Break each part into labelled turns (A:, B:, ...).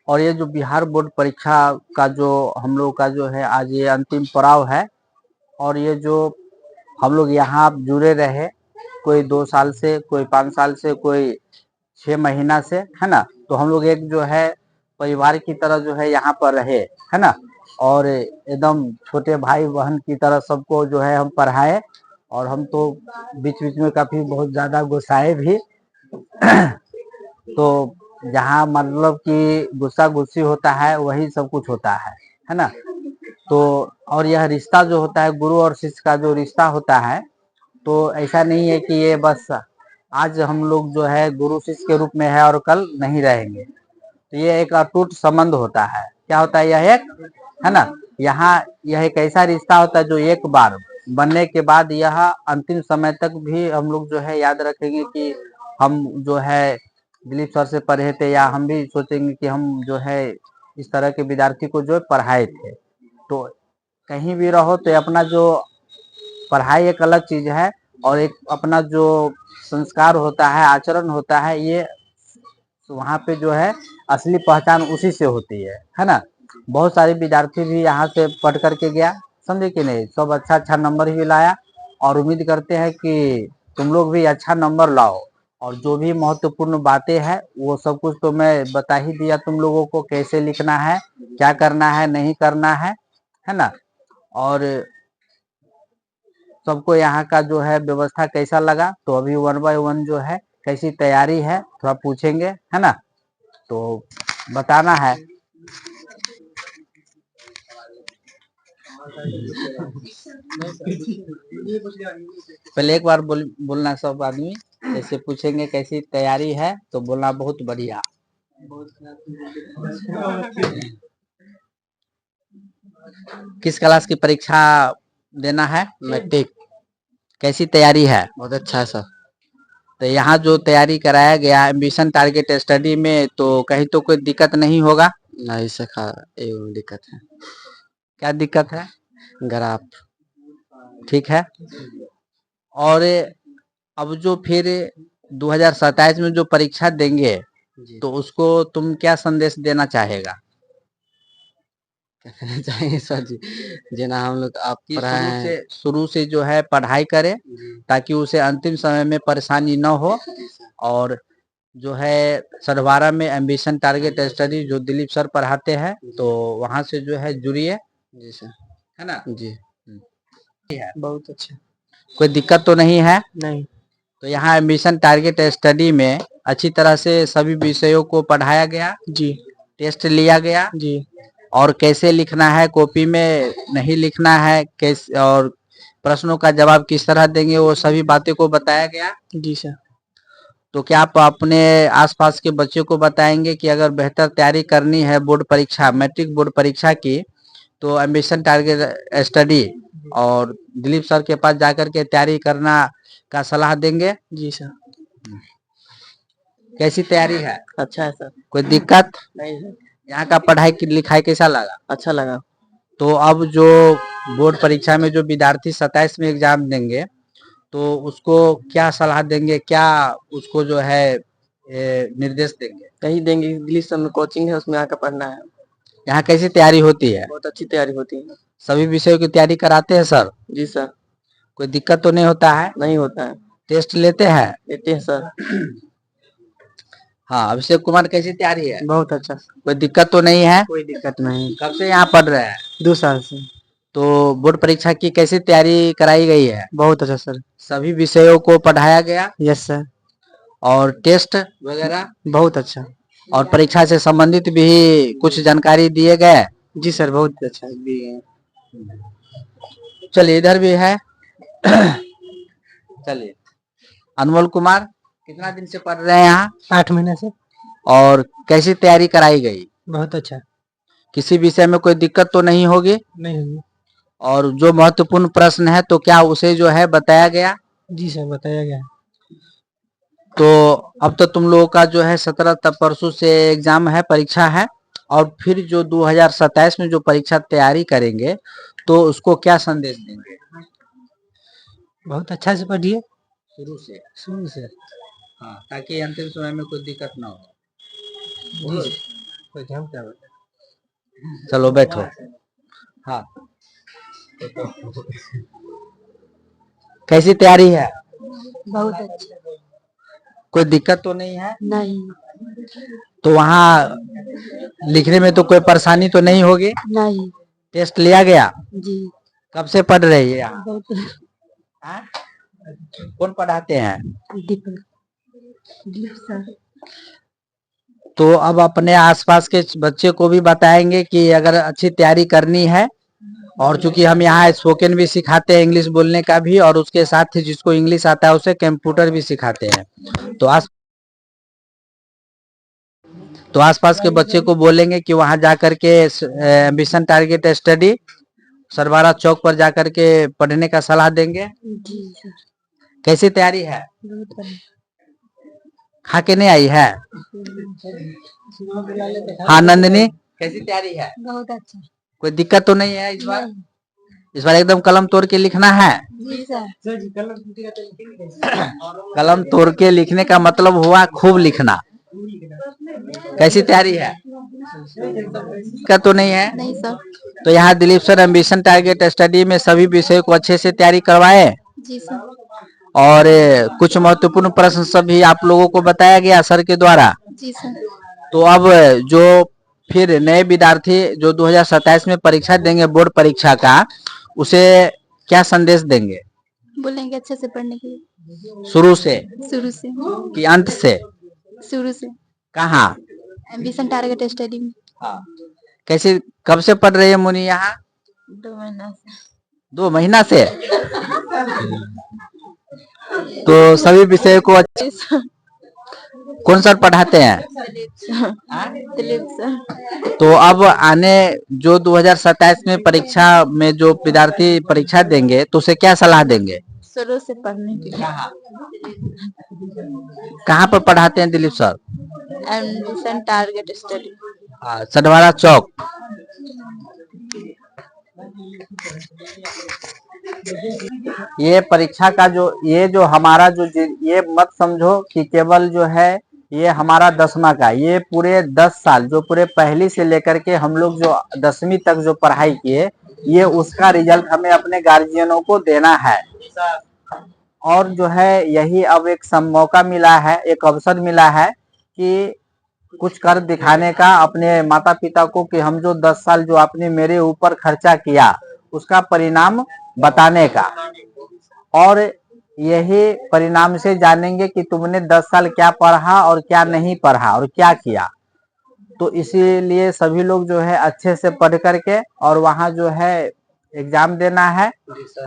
A: और ये जो बिहार बोर्ड परीक्षा का जो हम लोग का जो है आज ये अंतिम पड़ाव है। और ये जो हम लोग यहाँ जुड़े रहे, कोई 2 साल से, कोई 5 साल से, कोई 6 महीना से, है ना। तो हम लोग एक जो है परिवार की तरह जो है यहाँ पर रहे, है ना। और एकदम छोटे भाई बहन की तरह सबको जो है हम पढ़ाए। और हम तो बीच बीच में काफी बहुत ज्यादा गुस्साए भी। तो जहाँ मतलब कि गुस्सा गुस्सी होता है वही सब कुछ होता है ना। तो और यह रिश्ता जो होता है गुरु और शिष्य का जो रिश्ता होता है, तो ऐसा नहीं है कि ये बस आज हम लोग जो है गुरु शिष्य के रूप में है और कल नहीं रहेंगे। तो ये एक अटूट संबंध होता है। क्या होता है? यह एक, है ना, यहाँ यह एक ऐसा रिश्ता होता है जो एक बार बनने के बाद यह अंतिम समय तक भी हम लोग जो है याद रखेंगे कि हम जो है दिलीप सर से पढ़े थे, या हम भी सोचेंगे कि हम जो है इस तरह के विद्यार्थी को जो पढ़ाए थे। तो कहीं भी रहो तो अपना जो पढ़ाई एक अलग चीज है, और एक अपना जो संस्कार होता है, आचरण होता है, ये वहाँ पे जो है असली पहचान उसी से होती है ना। बहुत सारे विद्यार्थी भी यहाँ से पढ़ करके गया, समझे कि नहीं, सब अच्छा अच्छा नंबर भी लाया। और उम्मीद करते हैं कि तुम लोग भी अच्छा नंबर लाओ। और जो भी महत्वपूर्ण बातें हैं वो सब कुछ तो मैं बता ही दिया तुम लोगों को, कैसे लिखना है, क्या करना है, नहीं करना है ना। और सबको यहाँ का जो है व्यवस्था कैसा लगा, तो अभी 1 बाय 1 जो है कैसी तैयारी है थोड़ा पूछेंगे, है ना। तो बताना है। पहले एक बार बोलना सब आदमी, जैसे पूछेंगे कैसी तैयारी है तो बोलना बहुत बढ़िया। किस क्लास की परीक्षा देना है? मैट्रिक। कैसी तैयारी है?
B: बहुत अच्छा है सर।
A: तो यहाँ जो तैयारी कराया गया एम्बिशन टारगेट स्टडी में, तो कहीं तो कोई दिक्कत नहीं होगा?
B: नहीं सखा, एवं दिक्कत है।
A: क्या दिक्कत है?
B: ग्राफ।
A: ठीक है। और अब जो फिर 2027 में जो परीक्षा देंगे, तो उसको तुम क्या संदेश देना चाहेगा?
B: क्या कहना चाहिए सर जी, जिना हम लोग आप पढ़ाए हैं
A: शुरू से जो है पढ़ाई करे, ताकि उसे अंतिम समय में परेशानी न हो। और जो है सढवारा में एम्बिशन टारगेट स्टडी जो दिलीप सर पढ़ाते हैं, तो वहां से जो है जुड़िए।
B: जी सर।
A: है ना
B: जी।
A: बहुत अच्छा। कोई दिक्कत तो नहीं है?
B: नहीं।
A: तो यहाँ एम्बिशन टारगेट स्टडी में अच्छी तरह से सभी विषयों को पढ़ाया गया
B: जी।
A: टेस्ट लिया गया
B: जी।
A: और कैसे लिखना है, कॉपी में नहीं लिखना है, कैसे, और प्रश्नों का जवाब किस तरह देंगे, वो सभी बातें को बताया गया।
B: जी सर।
A: तो क्या आप अपने आसपास के बच्चों को बताएंगे कि अगर बेहतर तैयारी करनी है बोर्ड परीक्षा, मैट्रिक बोर्ड परीक्षा की, तो एम्बिशन टारगेट स्टडी और दिलीप सर के पास जाकर के तैयारी करना का सलाह देंगे?
B: जी सर।
A: कैसी तैयारी है?
B: अच्छा है सर।
A: कोई दिक्कत
B: नहीं है।
A: यहाँ का पढ़ाई की लिखाई कैसा लगा?
B: अच्छा लगा।
A: तो अब जो बोर्ड परीक्षा में जो विद्यार्थी 27 में एग्जाम देंगे, तो उसको क्या सलाह देंगे, क्या उसको जो है निर्देश देंगे?
B: कहीं देंगे, इंग्लिश कोचिंग है उसमें आकर पढ़ना है।
A: यहाँ कैसी तैयारी होती है?
B: बहुत अच्छी तैयारी होती है।
A: सभी विषयों की तैयारी कराते हैं सर?
B: जी सर।
A: कोई दिक्कत तो नहीं होता है?
B: नहीं होता है।
A: टेस्ट लेते हैं?
B: लेते हैं सर।
A: हाँ, अभिषेक कुमार कैसी तैयारी है?
B: बहुत अच्छा।
A: कोई दिक्कत तो नहीं है?
B: कोई दिक्कत नहीं।
A: कब से यहाँ पढ़ रहे हैं?
B: 2 साल से।
A: तो बोर्ड परीक्षा की कैसी तैयारी कराई गई है?
B: बहुत अच्छा सर।
A: सभी विषयों को पढ़ाया गया?
B: Yes sir.
A: और टेस्ट वगैरह?
B: बहुत अच्छा।
A: और परीक्षा से संबंधित भी कुछ जानकारी दिए गए?
B: जी सर, बहुत अच्छा दिए हैं।
A: चलिए इधर भी है। चलिए, अनमोल कुमार कितना दिन से पढ़ रहे हैं यहाँ?
B: 8 महीने से।
A: और कैसी तैयारी कराई गई?
B: बहुत अच्छा।
A: किसी विषय में कोई दिक्कत तो नहीं होगी?
B: नहीं होगी।
A: और जो महत्वपूर्ण प्रश्न है तो क्या उसे जो है बताया गया?
B: जी सर, बताया गया।
A: तो अब तो तुम लोगों का जो है 17 तक परसों से एग्जाम है, परीक्षा है। और फिर जो 2027 में जो परीक्षा तैयारी करेंगे, तो उसको क्या संदेश देंगे?
B: बहुत अच्छा से पढ़िए
A: शुरू से।
B: शुरू से।
A: हाँ, ताकि अंतिम समय में कोई दिक्कत ना हो। चलो बैठो। हाँ, कैसी तैयारी है?
C: बहुत अच्छा।
A: कोई दिक्कत तो नहीं है?
C: नहीं।
A: तो वहाँ लिखने में तो कोई परेशानी तो नहीं होगी?
C: नहीं।
A: टेस्ट लिया गया?
C: जी।
A: कब से पढ़ रही है यहाँ?
C: बहुत।
A: हाँ? कौन पढ़ाते हैं?
C: दीपक। दीप सर।
A: तो अब अपने आसपास के बच्चे को भी बताएंगे कि अगर अच्छी तैयारी करनी है, और चूंकि हम यहाँ स्पोकन भी सिखाते हैं, इंग्लिश बोलने का भी, और उसके साथ ही जिसको इंग्लिश आता है उसे कंप्यूटर भी सिखाते हैं। तो आसपास के बच्चे को बोलेंगे कि वहां जाकर के एम्बिशन टारगेट स्टडी सरवारा चौक पर जाकर के पढ़ने का सलाह देंगे।
C: जी सर।
A: कैसी तैयारी है?
C: बहुत बढ़िया।
A: खा के नहीं आई है? हाँ नंदिनी, कैसी तैयारी है?
C: बहुत अच्छा।
A: कोई दिक्कत तो नहीं है इस बार?
C: नहीं।
A: इस बार एकदम कलम तोड़ के लिखना है।
C: जी सर।
A: कलम तोड़ के लिखने का मतलब हुआ खूब लिखना। कैसी तैयारी है? दिक्कत तो नहीं है?
C: नहीं सर।
A: तो यहाँ Dilip sir Ambition Target study में सभी विषयों को अच्छे से तैयारी करवाए,
C: जी सर।
A: और कुछ महत्वपूर्ण प्रश्न सभी आप लोगों को बताया गया सर के द्वारा।
C: जी सर।
A: तो अब जो फिर नए विद्यार्थी जो 2027 में परीक्षा देंगे बोर्ड परीक्षा का, उसे क्या संदेश देंगे?
C: बोलेंगे अच्छे से पढ़ने के लिए।
A: शुरू से
C: शुरू से।
A: कि अंत से?
C: शुरू से।
A: कहाँ?
C: एम्बिशन टारगेट स्टडी में।
A: हाँ। कैसे, कब से पढ़ रही है मुनी यहाँ?
C: 2 महीना से।
A: 2 महीना से? तो सभी विषय को अच्छे कौन सर पढ़ाते हैं?
C: दिलीप सर।
A: तो अब आने जो 2027 में परीक्षा में जो विद्यार्थी परीक्षा देंगे तो उसे क्या सलाह देंगे?
C: शुरू से पढ़ने के लिए।
A: कहाँ पर पढ़ाते हैं Dilip sir?
C: Ambition Target Study.
A: Sadwara Chowk. ये परीक्षा का जो हमारा ये मत समझो कि केवल जो है ये हमारा 10वां का, ये पूरे 10 साल जो पूरे पहली से लेकर के हम लोग जो 10वीं तक जो पढ़ाई किए, ये उसका रिजल्ट हमें अपने गार्जियनों को देना है। और जो है यही अब एक मौका मिला है, एक अवसर मिला है कि कुछ कर दिखाने का अपने माता पिता को, कि हम जो 10 साल जो आपने मेरे ऊपर खर्चा किया उसका परिणाम बताने का, और यही परिणाम से जानेंगे कि तुमने 10 साल क्या पढ़ा और क्या नहीं पढ़ा और क्या किया। तो इसीलिए सभी लोग जो है अच्छे से पढ़ करके और वहाँ जो है एग्जाम देना है,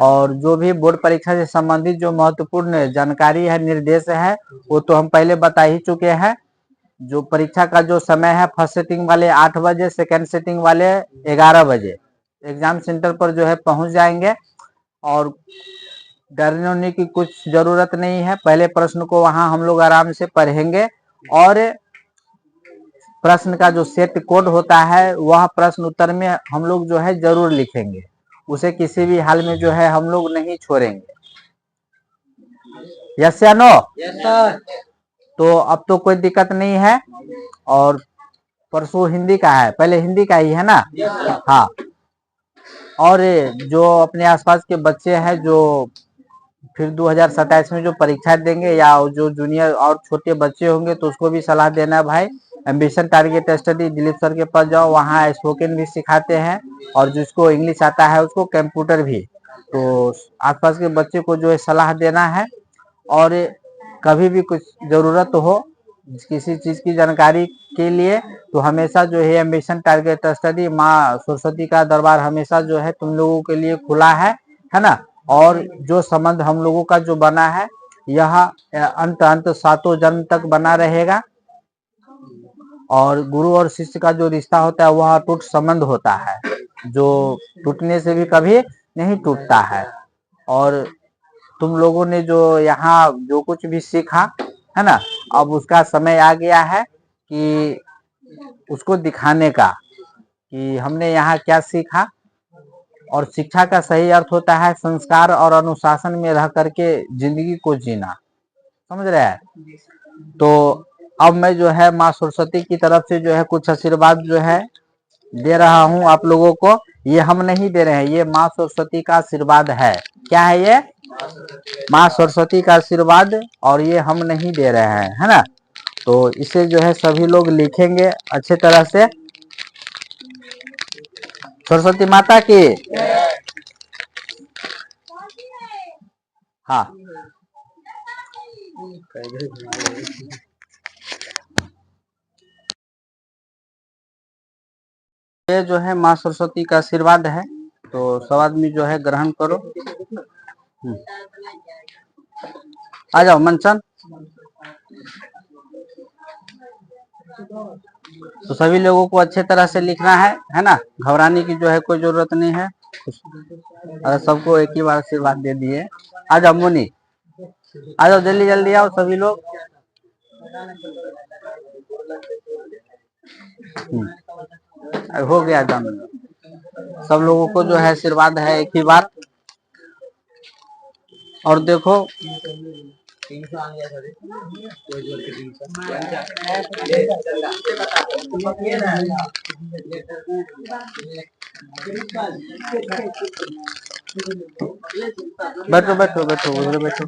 A: और जो भी बोर्ड परीक्षा से संबंधित जो महत्वपूर्ण जानकारी है, निर्देश है, वो तो हम पहले बता ही चुके हैं। जो परीक्षा का जो समय है, फर्स्ट सेटिंग वाले 8 बजे, सेकेंड सेटिंग वाले 11 बजे एग्जाम सेंटर पर जो है पहुंच जाएंगे, और डरने होने की कुछ जरूरत नहीं है। पहले प्रश्न को वहां हम लोग आराम से पढ़ेंगे, और प्रश्न का जो सेट कोड होता है वह प्रश्न उत्तर में हम लोग जो है जरूर लिखेंगे, उसे किसी भी हाल में जो है हम लोग नहीं छोड़ेंगे। यस या नो? Yes sir. तो अब तो कोई दिक्कत नहीं है, और परसों हिंदी का है, पहले हिंदी का ही है ना? हाँ। और जो अपने आसपास के बच्चे हैं जो फिर 2027 में जो परीक्षा देंगे, या जो जूनियर और छोटे बच्चे होंगे, तो उसको भी सलाह देना है भाई, ambition Target study Dilip sir के पास जाओ, वहाँ स्पोकन भी सिखाते हैं, और जिसको इंग्लिश आता है उसको कंप्यूटर भी। तो आसपास के बच्चे को जो है सलाह देना है, और कभी भी कुछ जरूरत हो किसी चीज की जानकारी के लिए, तो हमेशा जो है एम्बिशन टारगेट स्टडी माँ सरस्वती का दरबार हमेशा जो है तुम लोगों के लिए खुला है ना? और जो संबंध हम लोगों का जो बना है, यह अंत 7 जन्म तक बना रहेगा, और गुरु और शिष्य का जो रिश्ता होता है वह अटूट संबंध होता है, जो टूटने से भी कभी नहीं टूटता है। और तुम लोगों ने जो यहाँ जो कुछ भी सीखा है ना, अब उसका समय आ गया है कि उसको दिखाने का, कि हमने यहाँ क्या सीखा। और शिक्षा का सही अर्थ होता है संस्कार और अनुशासन में रह करके जिंदगी को जीना, समझ रहे हैं? तो अब मैं जो है माँ सरस्वती की तरफ से जो है कुछ आशीर्वाद जो है दे रहा हूँ आप लोगों को। ये हम नहीं दे रहे हैं, ये माँ सरस्वती का आशीर्वाद है। क्या है ये? माँ सरस्वती का आशीर्वाद, और ये हम नहीं दे रहे हैं, है ना। तो इसे जो है सभी लोग लिखेंगे अच्छे तरह से। सरस्वती माता की। हाँ, ये जो है माँ सरस्वती का आशीर्वाद है, तो सब आदमी जो है ग्रहण करो। आ जाओ मंचन। तो सभी लोगों को अच्छे तरह से लिखना है ना, घबराने की जो है कोई जरूरत नहीं है। और सबको एक ही बार आशीर्वाद दे दिए। आ जाओ मुनि, आ जाओ जल्दी जल्दी आओ सभी लोग। हो गया जान, सब लोगों को जो है आशीर्वाद है एक ही बार। और देखो बैठो बैठो बैठो उधर बैठो।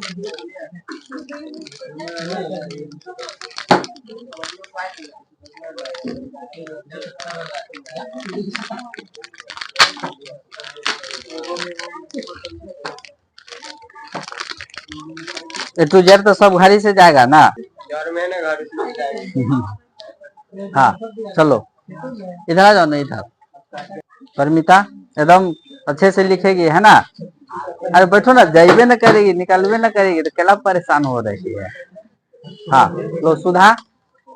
A: ए टू जेड तो सब घर ही से जाएगा ना। हाँ चलो इधर आ जाओ ना, इधर। परमिता एकदम अच्छे से लिखेगी, है ना। अरे बैठो ना, जाइबे न करेगी, निकलबे न करेगी तो क्या परेशान हो रही है। हाँ लो सुधा,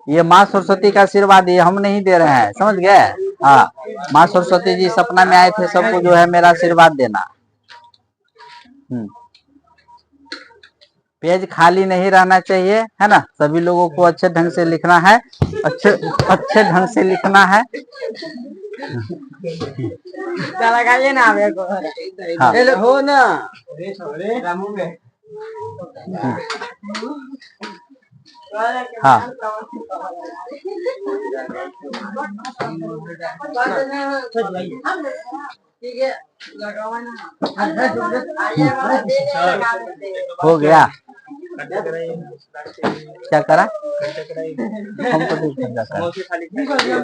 A: ये माँ सरस्वती का आशीर्वाद ये हम नहीं दे रहे हैं, समझ गए। हाँ, माँ सरस्वती जी सपना में आए थे सबको जो है मेरा आशीर्वाद देना। पेज खाली नहीं रहना चाहिए, है ना। सभी लोगों को अच्छे ढंग से लिखना है, अच्छे ढंग से लिखना है। हाँ।
B: हो ना।
A: हाँ हो गया। क्या करा? हम तो नहीं